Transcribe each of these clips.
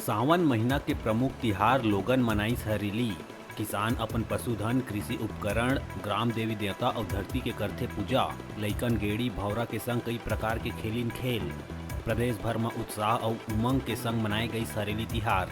सावन महीना के प्रमुख तिहार लोगन मनाइस हरेली। किसान अपन पशुधन, कृषि उपकरण, ग्राम देवी देवता और धरती के करथे पूजा। लइकन गेड़ी भौरा के संग कई प्रकार के खेलिन खेल। प्रदेश भर में उत्साह और उमंग के संग मनाए गई हरेली तिहार।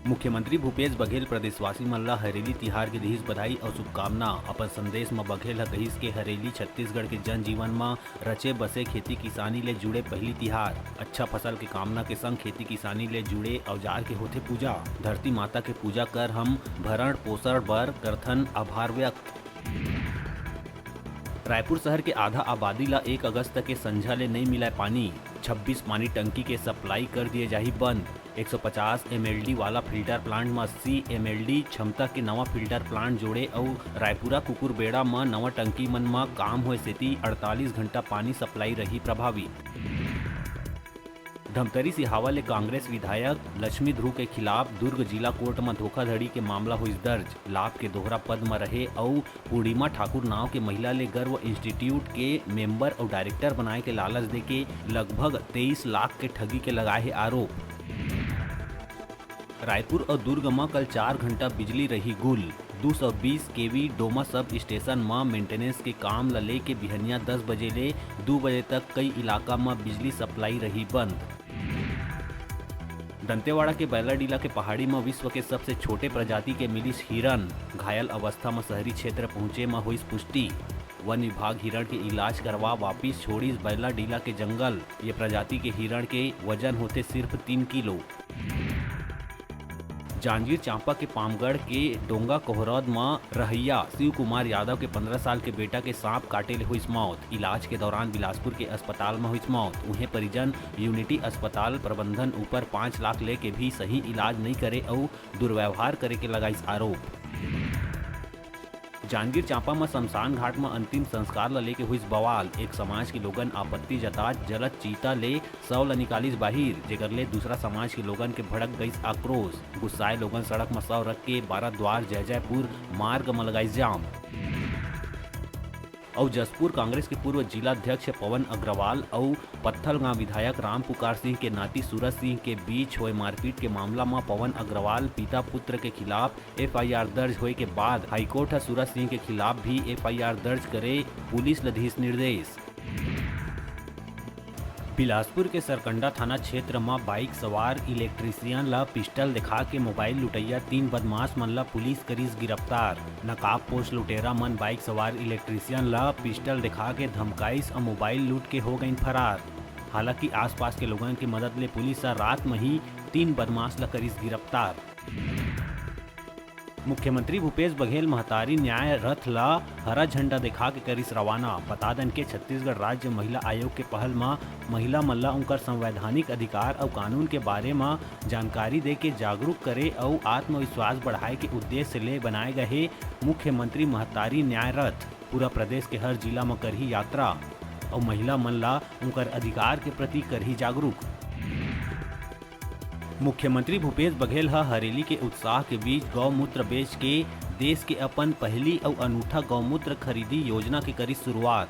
मुख्यमंत्री भूपेश बघेल प्रदेशवासी मन ला हरेली तिहार के दिहिस बधाई और शुभकामना। अपन संदेश में बघेल ह कहिस के हरेली छत्तीसगढ़ के जनजीवन में रचे बसे खेती किसानी ले जुड़े पहली तिहार। अच्छा फसल के कामना के संग खेती किसानी ले जुड़े औजार के होथे पूजा। धरती माता के पूजा कर हम भरण पोषण बर करथन आभार व्यक्त। रायपुर शहर के आधा आबादी ला 1 अगस्त के संझा ले नहीं मिला पानी। 26 पानी टंकी के सप्लाई कर दिए जाही बंद। 150 MLD वाला फिल्टर प्लांट में 80 MLD क्षमता के नवा फिल्टर प्लांट जोड़े और रायपुरा कुकुरबेड़ा में नवा टंकी मन में काम होए सेती 48 घंटा पानी सप्लाई रही प्रभावित। धमतरी सिहावा ले कांग्रेस विधायक लक्ष्मी ध्रुव के खिलाफ दुर्ग जिला कोर्ट में धोखाधड़ी के मामला हुई दर्ज। लाभ के दोहरा पद में रहे और पूर्णिमा ठाकुर नाव के महिला ले गर्व इंस्टीट्यूट के मेंबर और डायरेक्टर बनाए के लालच दे के लगभग 23 लाख के ठगी के लगाए है आरोप। रायपुर और दुर्ग में कल 4 घंटा बिजली रही गुल। 220 kV डोमा सब स्टेशन में मेंटेनेंस के काम ला लेके बिहनिया 10 बजे ले 2 बजे तक कई इलाका में बिजली सप्लाई रही बंद। दंतेवाड़ा के बैलाडीला के पहाड़ी में विश्व के सबसे छोटे प्रजाति के मिलिस हिरन। घायल अवस्था में शहरी क्षेत्र पहुंचे में हुई पुष्टि। वन विभाग हिरण के इलाज करवा वापिस छोड़ी बैलाडीला के जंगल। ये प्रजाति के हिरण के वजन होते सिर्फ 3 किलो। जांजगीर चांपा के पामगढ़ के डोंगा कोहरौद में रहैया शिव कुमार यादव के 15 साल के बेटा के सांप काटे ले हुई मौत। इलाज के दौरान बिलासपुर के अस्पताल में हुई मौत। उन्हें परिजन यूनिटी अस्पताल प्रबंधन ऊपर 5 लाख लेके भी सही इलाज नहीं करे और दुर्व्यवहार करे के लगाइस आरोप। जांजगीर चांपा में शमशान घाट में अंतिम संस्कार ला लेके हुई बवाल। एक समाज के लोगन आपत्ति जतात जलत चीता ले शव ला निकालिस बाहिर, जेकर ले दूसरा समाज के लोगन के भड़क गईस आक्रोश। गुस्साए लोगन सड़क में शव रख के 12 द्वार जयजयपुर मार्ग में लगाइस जाम। और जसपुर कांग्रेस के पूर्व जिलाध्यक्ष पवन अग्रवाल और पत्थलगांव विधायक राम पुकार सिंह के नाती सूरज सिंह के बीच हुए मारपीट के मामला में पवन अग्रवाल पिता पुत्र के खिलाफ FIR दर्ज होए के बाद हाईकोर्ट सूरज सिंह के खिलाफ भी FIR दर्ज करे पुलिस ला दिस निर्देश। बिलासपुर के सरकंडा थाना क्षेत्र में बाइक सवार इलेक्ट्रीशियन ला पिस्टल दिखा के मोबाइल लुटैया 3 बदमाश मन ला पुलिस करीस गिरफ्तार। नकाबपोश लुटेरा मन बाइक सवार इलेक्ट्रीशियन ला पिस्टल दिखा के धमकाइस और मोबाइल लूट के हो गईन फरार। हालांकि आसपास के लोगों की मदद ले पुलिस रात में ही 3 बदमाश ला करीस गिरफ्तार। मुख्यमंत्री भूपेश बघेल महतारी न्याय रथ ला हरा झंडा दिखा के करिस रवाना। बता दें के छत्तीसगढ़ राज्य महिला आयोग के पहल में महिला मन ला उनकर संवैधानिक अधिकार और कानून के बारे में जानकारी दे के जागरूक करे और आत्मविश्वास बढ़ाए के उद्देश्य ले बनाए गए मुख्यमंत्री महतारी न्याय रथ पूरा प्रदेश के हर जिला में करही यात्रा और महिला मन ला उनकर अधिकार के प्रति करही जागरूक। मुख्यमंत्री भूपेश बघेल हरेली के उत्साह के बीच गौमूत्र बेच के देश के अपन पहली और अनूठा गौमूत्र खरीदी योजना के करी शुरुआत।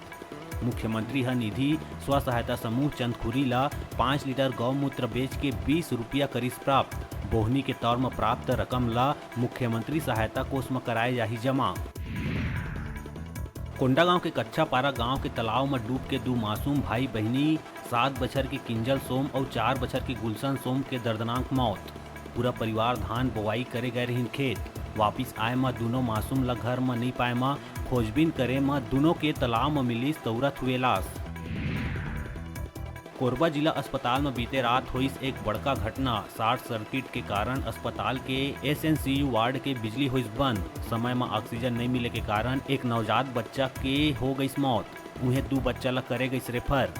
मुख्यमंत्री निधि स्व सहायता समूह चंदखुरी ला 5 लीटर गौमूत्र बेच के 20 रुपया करीस प्राप्त। बोहनी के तौर में प्राप्त रकम ला मुख्यमंत्री सहायता कोष में कराए जाही जमा। कोंडागांव के कच्चा पारा गांव के तालाब में डूब के 2 मासूम भाई बहनी 7 बछर के किंजल सोम और 4 बछर के गुलशन सोम के दर्दनाक मौत। पूरा परिवार धान बोवाई करे गए रही खेत। वापिस आए में दोनों मासूम ला घर में नहीं पाए में खोजबीन करे में दोनों के तालाब में मिली तौरत हुए लाश। कोरबा जिला अस्पताल में बीते रात हुई एक बड़का घटना। शॉर्ट सर्किट के कारण अस्पताल के SNCU वार्ड के बिजली हुई बंद। समय में ऑक्सीजन नहीं मिले के कारण एक नवजात बच्चा के हो गई मौत। उन्हें 2 बच्चा ला करे गई रेफर।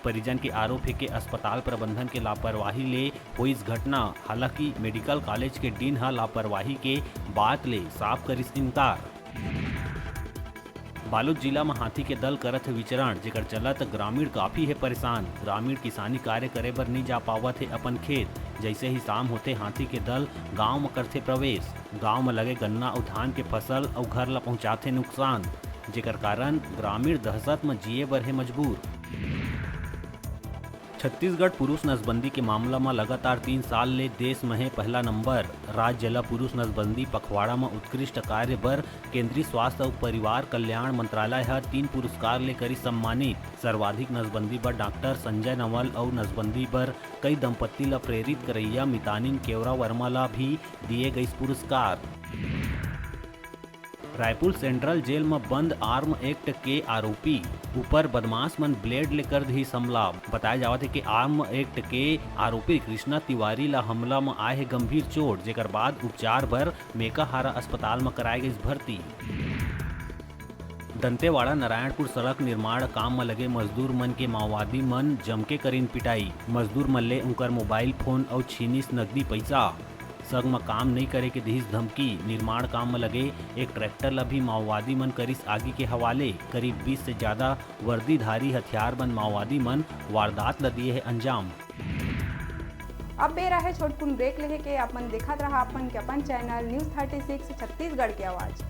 परिजन के आरोप है कि अस्पताल प्रबंधन के लापरवाही ले हुई इस घटना। हालांकि मेडिकल कॉलेज के डीन लापरवाही के बात ले साफ करिस इनकार। बालोद जिला में हाथी के दल करत है विचरण, जेकर चलत ग्रामीण काफी है परेशान। ग्रामीण किसानी कार्य करे बर नहीं जा पावत है अपन खेत। जैसे ही शाम होते हाथी के दल गांव में करते प्रवेश। गांव में लगे गन्ना और धान के फसल और घर ला पहुंचाते नुकसान, जेकर कारण ग्रामीण दहशत में जिए बर है मजबूर। छत्तीसगढ़ पुरुष नसबंदी के मामला में लगातार 3 साल ले देश में है पहला नंबर। राज्य ला पुरुष नसबंदी पखवाड़ा में उत्कृष्ट कार्य बर केंद्रीय स्वास्थ्य और परिवार कल्याण मंत्रालय है 3 पुरस्कार ले करी सम्मानित। सर्वाधिक नसबंदी बर डॉक्टर संजय नवल और नसबंदी बर कई दंपत्ति ला प्रेरित करैया मितानिन केवरा वर्मा ला भी दिए गई पुरस्कार। रायपुर सेंट्रल जेल में बंद आर्म एक्ट के आरोपी ऊपर बदमाश मन ब्लेड लेकर दी हमला। बताया जावत है कि आर्म एक्ट के आरोपी कृष्णा तिवारी ला हमला में आए है गंभीर चोट, जेकर बाद उपचार बर मेकाहारा अस्पताल में कराए गई भर्ती। दंतेवाड़ा नारायणपुर सड़क निर्माण काम में लगे मजदूर मन के माओवादी मन जमके करीन पिटाई। मजदूर मन ले उनकर मोबाइल फोन और छीनिस नकदी पैसा। संग में काम नहीं करे के दिहिस धमकी। निर्माण काम में लगे एक ट्रैक्टर ला भी माओवादी मन करिस आगे के हवाले। करीब 20 से ज्यादा वर्दीधारी हथियारबंद माओवादी मन वारदात ला दिए है अंजाम। अब बेरा है छोटकुन ब्रेक लेहे के। अपन देखत रहा अपन चैनल न्यूज़ 36 छत्तीसगढ़ की आवाज़।